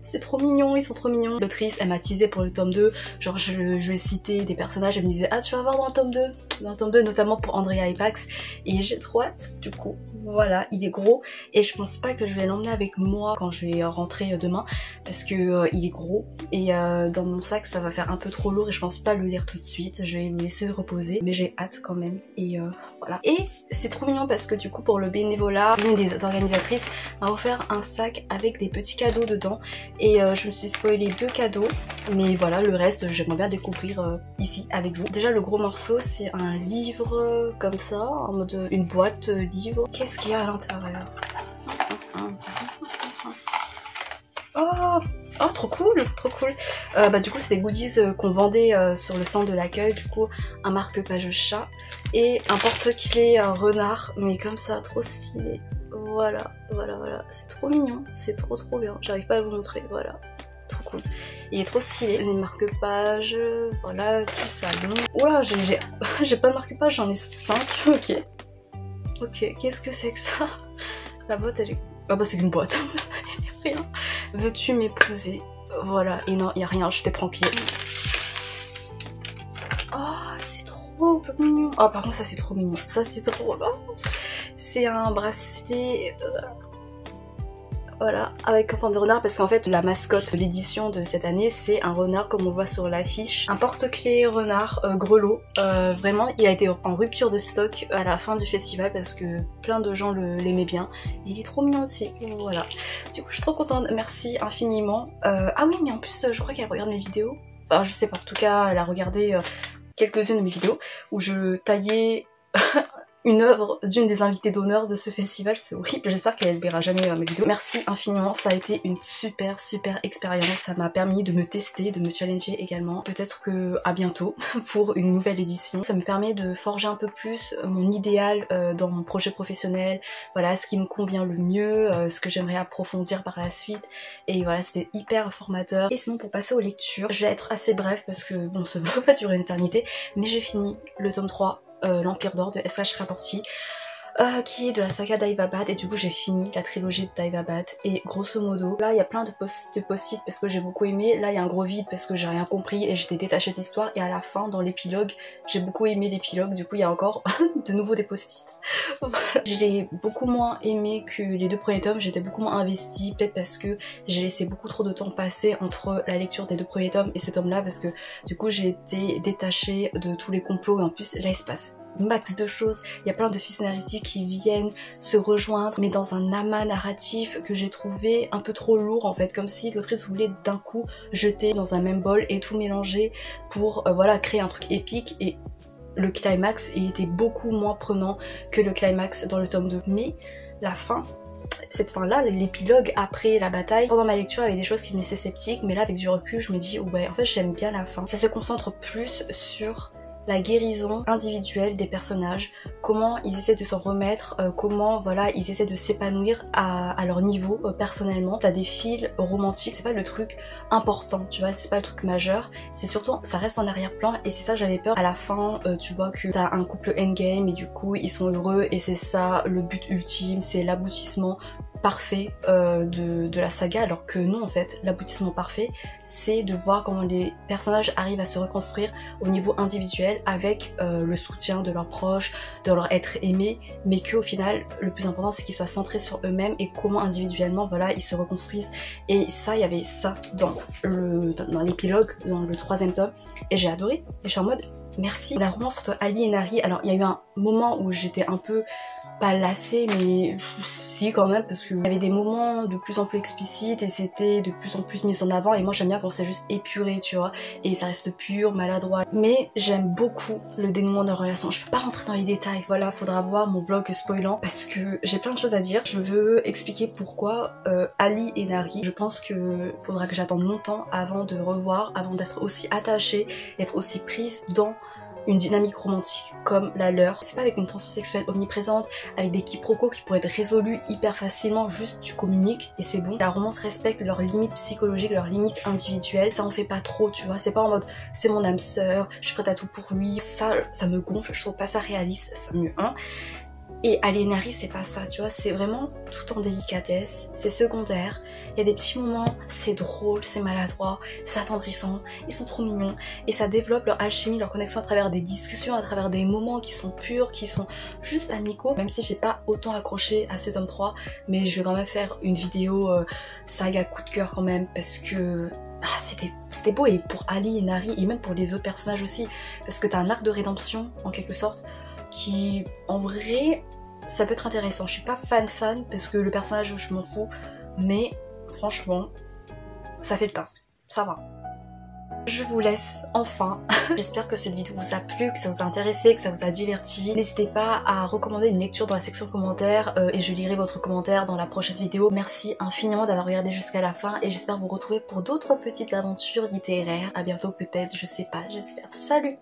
c'est trop mignon, ils sont trop mignons. L'autrice, elle m'a teasé pour le tome 2, genre je lui ai cité des personnages, elle me disait ah tu vas voir dans le tome 2, notamment pour Andrea et Pax, et j'ai trop hâte. Du coup voilà, il est gros et je pense pas que je vais l'emmener avec moi quand je vais rentrer demain, parce que il est gros et dans mon sac ça va faire un peu trop lourd et je pense pas le lire tout de suite, je vais le laisser reposer, mais j'ai hâte quand même. Et voilà, et c'est trop mignon parce que du coup pour le bénévolat, l'une des organisatrices m'a offert un sac avec des petits cadeaux dedans et je me suis spoilé 2 cadeaux, mais voilà, le reste j'aimerais bien découvrir ici avec vous. Déjà le gros morceau c'est un livre comme ça, en mode une boîte livre. Qu'est-ce qu'il y a à l'intérieur? Oh, trop cool. Du coup c'est des goodies qu'on vendait sur le stand de l'accueil, du coup un marque-page chat et un porte-clés renard, mais comme ça, trop stylé. Voilà, c'est trop mignon, c'est trop bien, j'arrive pas à vous montrer, voilà, trop cool. Il est trop stylé, les marque-pages, voilà, du salon. Oula, j'ai pas de marque-page, j'en ai 5, ok, qu'est-ce que c'est que ça? La boîte elle est... Ah bah c'est qu'une boîte, rien. Veux-tu m'épouser? Voilà, et non, y a rien, je t'ai pranké. Oh, c'est trop mignon. Oh, par contre, ça c'est trop mignon. Ça c'est trop... Oh. C'est un bracelet... Voilà, avec en forme de renard, parce qu'en fait la mascotte de l'édition de cette année c'est un renard comme on le voit sur l'affiche. Un porte-clés renard grelot, vraiment il a été en rupture de stock à la fin du festival parce que plein de gens l'aimaient bien. Il est trop mignon aussi, voilà. Du coup je suis trop contente, merci infiniment. Ah oui, mais en plus je crois qu'elle regarde mes vidéos. Enfin je sais pas, en tout cas elle a regardé quelques-unes de mes vidéos où je taillais... une œuvre d'une des invitées d'honneur de ce festival, c'est horrible, j'espère qu'elle verra jamais mes vidéos. Merci infiniment, ça a été une super expérience, ça m'a permis de me tester, de me challenger également. Peut-être que à bientôt pour une nouvelle édition. Ça me permet de forger un peu plus mon idéal dans mon projet professionnel, voilà, ce qui me convient le mieux, ce que j'aimerais approfondir par la suite, et voilà, c'était hyper formateur. Et sinon pour passer aux lectures, je vais être assez bref parce que bon, ça va pas durer une éternité, mais j'ai fini le tome 3, l'Empire d'Or de S.H. Rapporti. qui est de la saga d'Aivabat, et du coup j'ai fini la trilogie d'Aivabat, et grosso modo là il y a plein de post-it parce que j'ai beaucoup aimé, là il y a un gros vide parce que j'ai rien compris et j'étais détachée de l'histoire, et à la fin dans l'épilogue j'ai beaucoup aimé l'épilogue, du coup il y a encore de nouveau des post-it. Voilà. Je l'ai beaucoup moins aimé que les 2 premiers tomes, j'étais beaucoup moins investie, peut-être parce que j'ai laissé beaucoup trop de temps passer entre la lecture des 2 premiers tomes et ce tome là, parce que du coup j'ai été détachée de tous les complots, et en plus là il se passe max de choses, il y a plein de fils scénaristiques qui viennent se rejoindre, mais dans un amas narratif que j'ai trouvé un peu trop lourd en fait, comme si l'autrice voulait d'un coup jeter dans un même bol et tout mélanger pour voilà créer un truc épique, et le climax il était beaucoup moins prenant que le climax dans le tome 2. Mais la fin, cette fin là, l'épilogue après la bataille, pendant ma lecture il y avait des choses qui me laissaient sceptique, mais là avec du recul je me dis ouais en fait j'aime bien la fin. Ça se concentre plus sur la guérison individuelle des personnages, comment ils essaient de s'en remettre, comment voilà ils essaient de s'épanouir à leur niveau personnellement. T'as des fils romantiques, c'est pas le truc important, tu vois, c'est pas le truc majeur, c'est surtout, ça reste en arrière-plan, et c'est ça que j'avais peur. À la fin, tu vois que t'as un couple endgame et du coup ils sont heureux, et c'est ça le but ultime, c'est l'aboutissement parfait de la saga, alors que non en fait, l'aboutissement parfait c'est de voir comment les personnages arrivent à se reconstruire au niveau individuel avec le soutien de leurs proches, de leur être aimé, mais qu'au final le plus important c'est qu'ils soient centrés sur eux-mêmes et comment individuellement voilà ils se reconstruisent. Et ça, il y avait ça dans l'épilogue, dans le 3e tome, et j'ai adoré, et je suis en mode merci. La romance entre Ali et Nari, alors il y a eu un moment où j'étais un peu pas lassée, mais si quand même, parce qu'il y avait des moments de plus en plus explicites et c'était de plus en plus mis en avant, et moi j'aime bien quand c'est juste épuré, tu vois, et ça reste pur, maladroit. Mais j'aime beaucoup le dénouement de leur relation. Je peux pas rentrer dans les détails, voilà, faudra voir mon vlog spoilant parce que j'ai plein de choses à dire. Je veux expliquer pourquoi Ali et Nari, je pense que faudra que j'attende longtemps avant de revoir, avant d'être aussi attachée, d'être aussi prise dans une dynamique romantique comme la leur. C'est pas avec une tension sexuelle omniprésente, avec des quiproquos qui pourraient être résolus hyper facilement, juste tu communiques et c'est bon. La romance respecte leurs limites psychologiques, leurs limites individuelles, ça en fait pas trop, tu vois, c'est pas en mode c'est mon âme sœur, je suis prête à tout pour lui, ça me gonfle, je trouve pas ça réaliste, ça mieux hein. Et Ali et Nari c'est pas ça, tu vois, c'est vraiment tout en délicatesse, c'est secondaire, il y a des petits moments, c'est drôle, c'est maladroit, c'est attendrissant, ils sont trop mignons, et ça développe leur alchimie, leur connexion à travers des discussions, à travers des moments qui sont purs, qui sont juste amicaux, même si j'ai pas autant accroché à ce tome 3, mais je vais quand même faire une vidéo saga coup de cœur quand même, parce que c'était beau, et pour Ali et Nari, et même pour les autres personnages aussi, parce que t'as un arc de rédemption, en quelque sorte, qui en vrai ça peut être intéressant. Je suis pas fan parce que le personnage je m'en fous, mais franchement ça fait le taf, ça va. Je vous laisse enfin. J'espère que cette vidéo vous a plu, que ça vous a intéressé, que ça vous a diverti. N'hésitez pas à recommander une lecture dans la section commentaires et je lirai votre commentaire dans la prochaine vidéo. Merci infiniment d'avoir regardé jusqu'à la fin et j'espère vous retrouver pour d'autres petites aventures littéraires. À bientôt peut-être, je sais pas, j'espère. Salut!